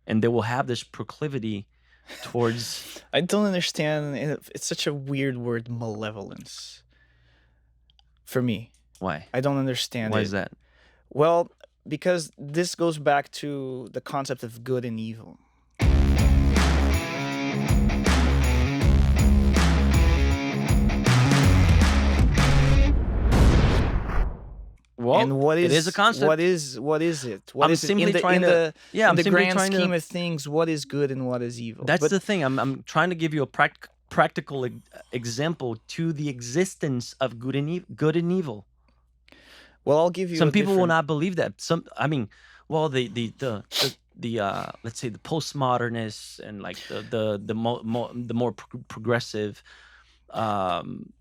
and they will have this proclivity towards. I don't understand. It's such a weird word, malevolence. For me, Why? I don't understand Why is it. that? Well, because this goes back to the concept of good and evil. Well, And what it is a is concept. what is it? What I'm is it simply in the trying to. Yeah, in I'm the simply grand trying scheme to. of things? What is good and what is evil? That's But the thing. I'm trying to give you a practical example to the existence of good and evil. well, I'll give you Some a people will different. not believe that. I mean, well, the let's say the postmodernists and like the more progressive um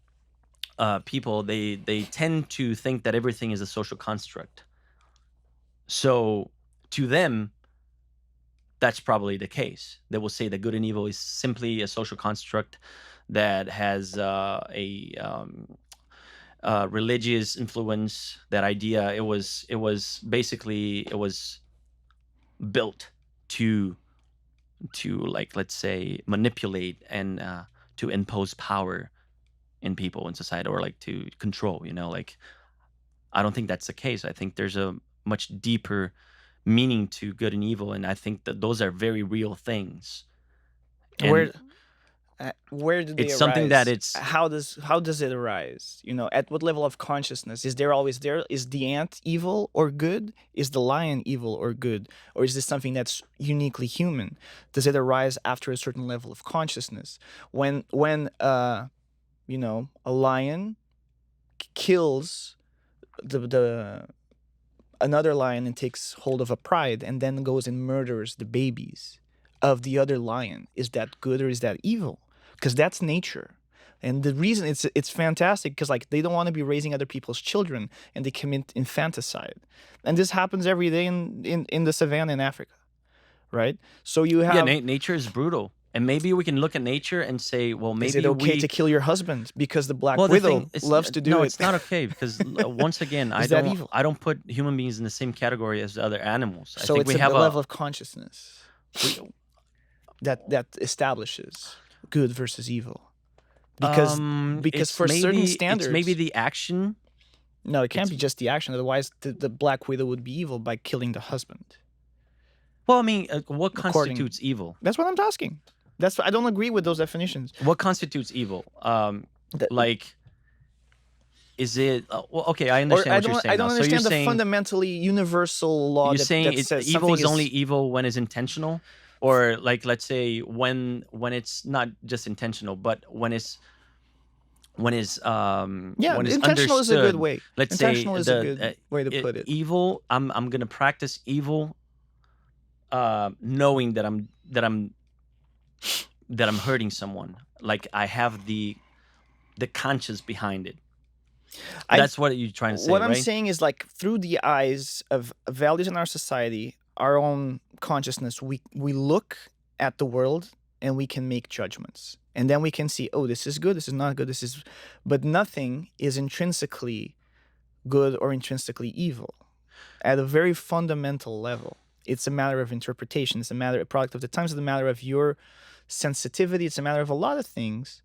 people, they tend to think that everything is a social construct. So to them, that's probably the case. They will say that good and evil is simply a social construct that has religious influence. That idea, it was basically, it was built to like, let's say, manipulate and to impose power in people in society, or like to control. Like, I don't think that's the case. I think there's a much deeper meaning to good and evil, and I think that those are very real things. And Where do they it's something that arise? it's How does it arise? At what level of consciousness is there always there? Is the ant evil or good? Is the lion evil or good? Or is this something that's uniquely human? Does it arise after a certain level of consciousness? When a lion kills the another lion and takes hold of a pride and then goes and murders the babies of the other lion, is that good or is that evil? Because that's nature. And the reason it's fantastic, because like they don't want to be raising other people's children and they commit infanticide, and this happens every day in the savannah in Africa, right? So you yeah, have. nature is brutal, and maybe we can look at nature and say, well, Is it maybe okay to we. kill your husband because the Black Well, the thing Widow is, loves to do no, it? it's not okay, because once again, I Is that don't evil? I don't put human beings in the same category as other animals. I So think it's we a have level of consciousness we, that establishes good versus evil, because it's for certain maybe standards. the action. No, it can't It's be just the action. Otherwise, the Black Widow would be evil by killing the husband. Well, I mean, what According, constitutes evil? that's what I'm asking. I don't agree with those definitions. What constitutes evil? That, Like, is it? Well, okay, I or understand what you're I saying now. don't So you're understand the saying fundamentally universal law you're that saying says evil something is only is. evil when it's intentional, or like, let's say, when it's not just intentional, but Yeah, when it's intentional is a good understood. way. Let's say Intentional is a good way to put it. evil. I'm gonna practice evil, knowing that I'm hurting someone. Like, I have the conscience behind it. I That's what you're trying to say, What I'm right? saying is, like, through the eyes of values in our society, our own consciousness, we look at the world and we can make judgments. And then we can see, oh, this is good, this is not good, but nothing is intrinsically good or intrinsically evil. At a very fundamental level, it's a matter of interpretation. It's a product of the times. It's a matter of your sensitivity. It's a matter of a lot of things,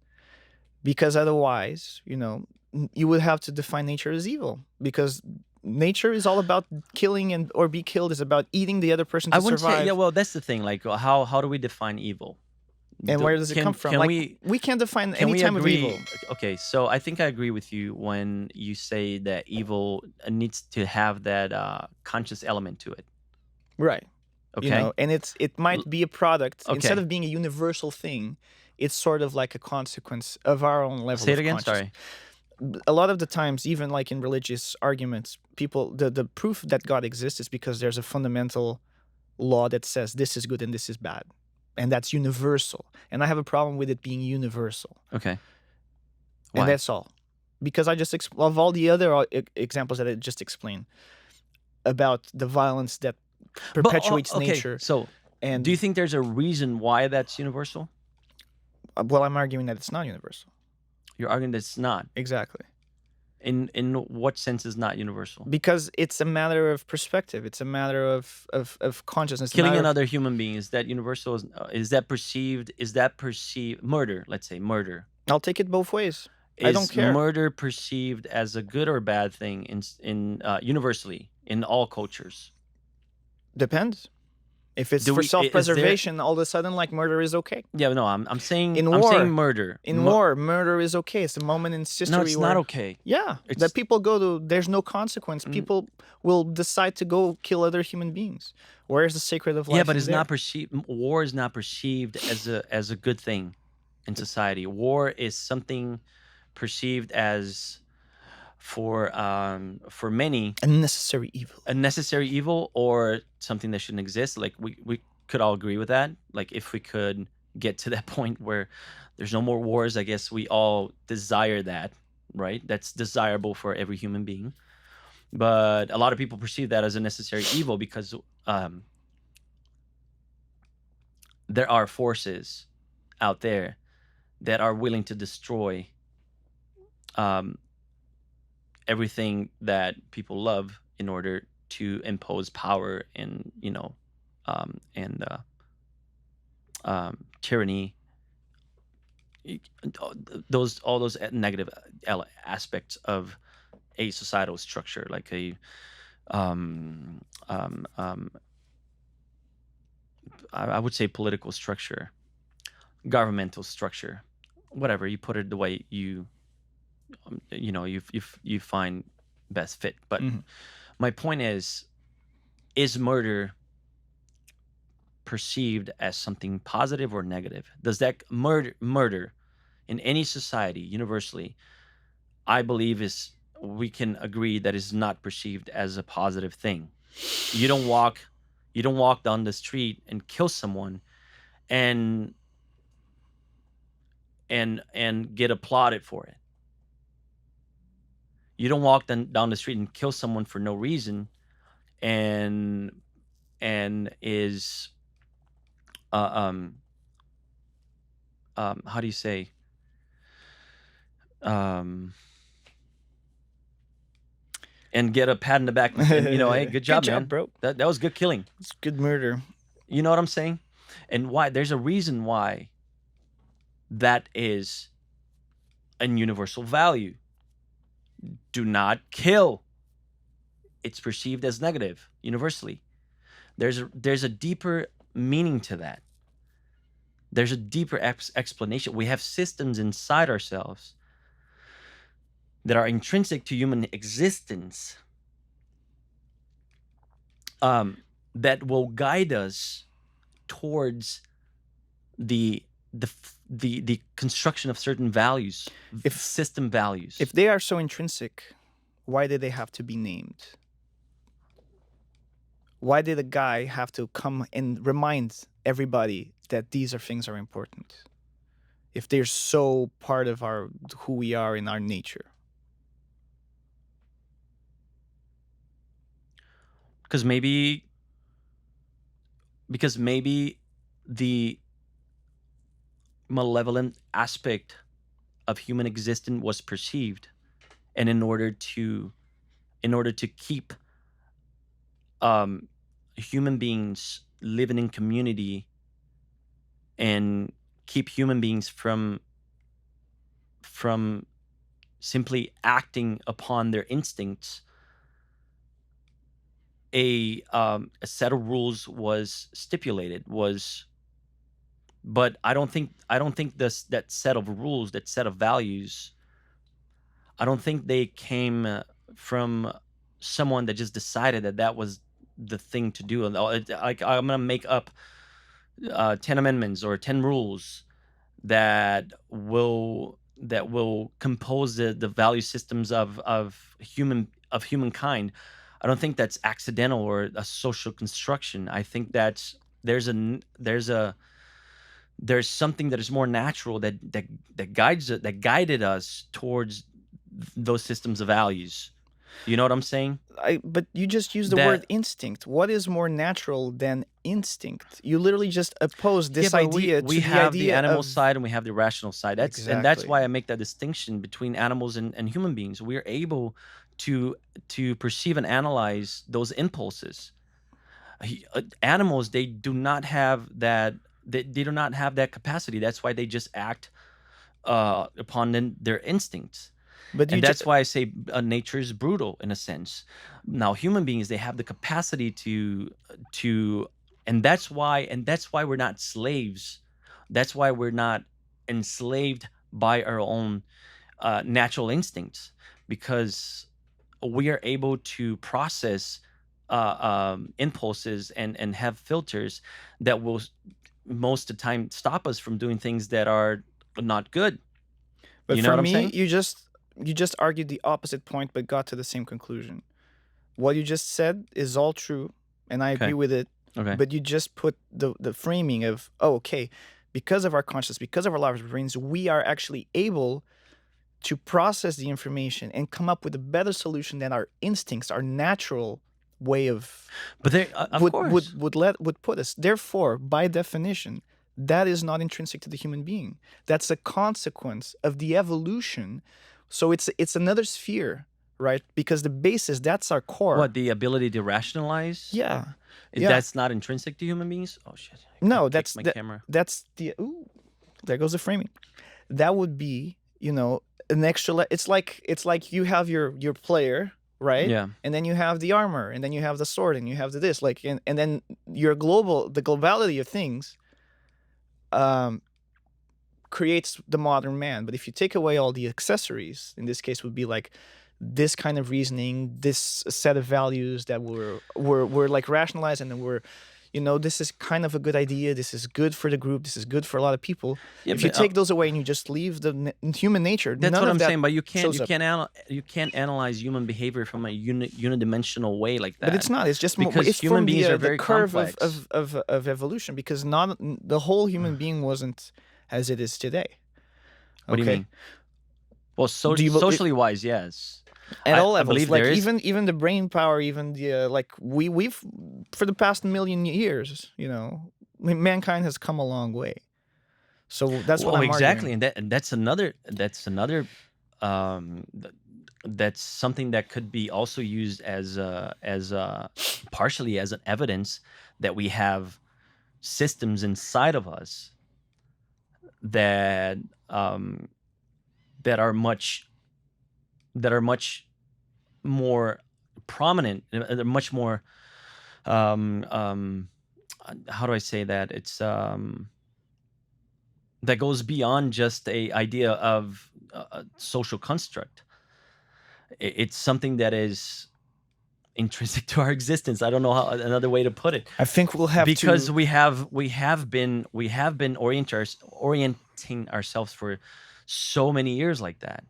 because otherwise, you would have to define nature as evil, because nature is all about killing or be killed, is about eating the other person I to wouldn't say. Yeah, survive. well, that's the thing. Like, how do we define evil? And where does it come from? Can Like, we can't define can any we type of agree? evil. Okay, so I think I agree with you when you say that evil needs to have that conscious element to it. Right. Okay. And it might be a product. Okay. Instead of being a universal thing, it's sort of like a consequence of our own level Say it of again. consciousness. Sorry. A lot of the times, even like in religious arguments, people, the proof that God exists is because there's a fundamental law that says this is good and this is bad, and that's universal. And I have a problem with it being universal. Okay. Why? And that's all. Because of all the other examples that I just explained about the violence that perpetuates nature. So, and do you think there's a reason why that's universal? Well, I'm arguing that it's not universal. You're arguing that it's not. Exactly. In what sense is not universal? because it's a matter of perspective. It's a matter of consciousness. A Killing matter of, another human being, is that universal? Is that perceived? Is that perceived murder? Let's say murder. I'll take it both ways. I don't Is care. murder perceived as a good or bad thing in universally in all cultures? Depends. If it's Do for we? Is there? self-preservation, all of a sudden, like, murder is okay. Yeah, no. I'm saying In I'm saying war, murder. in war, murder is okay. It's a moment in history No, it's where, not okay. yeah, It's that people go to. There's no consequence. mm, People will decide to go kill other human beings. Where is the sacred of life? yeah, but in it's there? not perceived. War is not perceived as a good thing in society. War is something perceived as for many A necessary evil. a necessary evil or something that shouldn't exist. Like we could all agree with that. Like if we could get to that point where there's no more wars, I guess we all desire that, right? That's desirable for every human being. But a lot of people perceive that as a necessary evil because um, there are forces out there that are willing to destroy um, everything that people love in order to impose power and and tyranny, all those negative aspects of a societal structure, like a um, um, um, I would say political structure, governmental structure, whatever you put it the way you find best fit. But Mhm. my point is murder perceived as something positive or negative? Does that murder in any society universally, I believe is we can agree that is not perceived as a positive thing. You don't walk you don't walk down the street and kill someone and and get applauded for it. You don't walk down the street and kill someone for no reason and is uh, um how do you say um and get a pat in the back and hey, good Good job, job, man. bro. That was good killing. It's good murder. You know what I'm saying? And why there's a reason why that is a universal value. Do not kill. It's perceived as negative universally. There's a deeper meaning to that. There's a deeper explanation. We have systems inside ourselves that are intrinsic to human existence, that will guide us towards the the construction of certain values, system values. If they are so intrinsic, why did they have to be named? Why did a guy have to come and remind everybody that these things are important? If they're so part of who we are in our nature. Because maybe the malevolent aspect of human existence was perceived, and in order to keep human beings living in community and keep human beings from simply acting upon their instincts, a set of rules was stipulated. But I don't think that set of rules, that set of values, I don't think they came from someone that just decided that that was the thing to do. And like I'm gonna make up 10 amendments or 10 rules that will compose the value systems of humankind. I don't think that's accidental or a social construction. I think that's there's something that is more natural that guided us towards those systems of values. You know what I'm saying? But you just use the word That instinct. What is more natural than instinct? You literally just oppose Yeah, this but we idea we to the have the idea animal of side and we have the rational side. That's exactly. why I make that distinction between animals and human beings. We are able to perceive and analyze those impulses. Animals, they do not have that. They do not have that capacity. That's why they just act upon their instincts. But you And just that's why I say nature is brutal in a sense. Now, human beings, they have the capacity to, and that's why we're not slaves. That's why we're not enslaved by our own natural instincts, because we are able to process impulses and have filters that will most of the time stop us from doing things that are not good. but You know for what I'm me, saying? you just argued the opposite point but got to the same conclusion. What you just said is all true, and I agree Okay. with it. Okay. But you just put the framing of, oh, okay, because of our consciousness, because of our large brains, we are actually able to process the information and come up with a better solution than our instincts, our natural way of But there, of course. would put us. Therefore, by definition, that is not intrinsic to the human being. That's a consequence of the evolution. So it's another sphere, right? Because the basis, that's our core. What, the ability to rationalize? Yeah, yeah. That's not intrinsic to human beings? Oh shit! I No, kicked my camera. that's the ooh, there goes the framing. That would be, an extra. It's like you have your player, right? Yeah. And then you have the armor, and then you have the sword, and you have this, like, and then the globality of things, um, creates the modern man. But if you take away all the accessories, in this case, would be like this kind of reasoning, this set of values that were like rationalized, and then this is kind of a good idea. This is good for the group. This is good for a lot of people. Yeah, If you but take those away and you just leave the human nature, that's none what of I'm that saying. But you shows up. you can't analyze human behavior from a unidimensional way like But that, it's not. It's just because it's human from beings are the very curve complex. of evolution, because not the whole human being wasn't as it is today. What do you Okay. mean? Well, Do you believe socially wise, yes. at all I levels? believe Like there is. even the brain power, even the like we've for the past million years, mankind has come a long way. So that's what Well, I'm exactly, arguing. and that's another that's something that could be also used as partially as an evidence that we have systems inside of us that that are much that are much more prominent, they're much more how do I say that? It's that goes beyond just a idea of a social construct. It's something that is intrinsic to our existence. I don't know how another way to put it, I think we'll have because to. we have been orienting ourselves for so many years like that.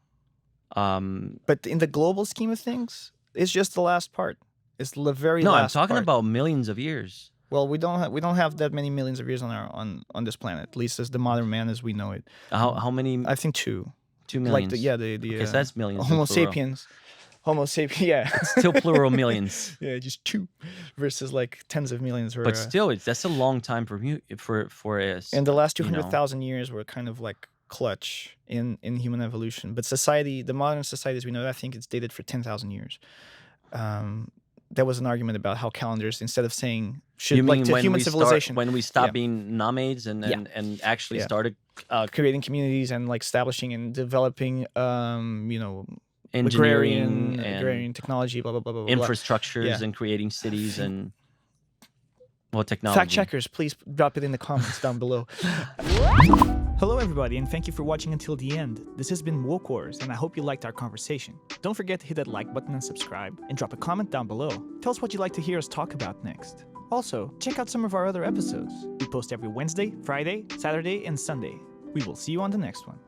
But in the global scheme of things, it's just the last part. It's the very No, I'm last talking part. about millions of years. Well, we don't have that many millions of years on this planet, at least as the modern man as we know it. How many? I think 2. 2 millions. The Okay, so that's millions in Homo plural. sapiens. Homo sapiens, yeah. Still plural millions. Yeah, just 2 versus like tens of millions. But still, that's a long time for us. And the last you know. 200,000 years were kind of like clutch in human evolution. But society, the modern society as we know it, I think it's dated for 10,000 years. There was an argument about how calendars, instead of saying You mean to when human we civilization, when we stopped Yeah. being nomads and Yeah. and actually Yeah. started creating communities and like establishing and developing, engineering and agrarian technology, blah blah blah blah blah. infrastructures Yeah. and creating cities and technology. Fact checkers, please drop it in the comments down below. Hello everybody, and thank you for watching until the end. This has been Woke Wars, and I hope you liked our conversation. Don't forget to hit that like button and subscribe, and drop a comment down below. Tell us what you'd like to hear us talk about next. Also, check out some of our other episodes. We post every Wednesday, Friday, Saturday, and Sunday. We will see you on the next one.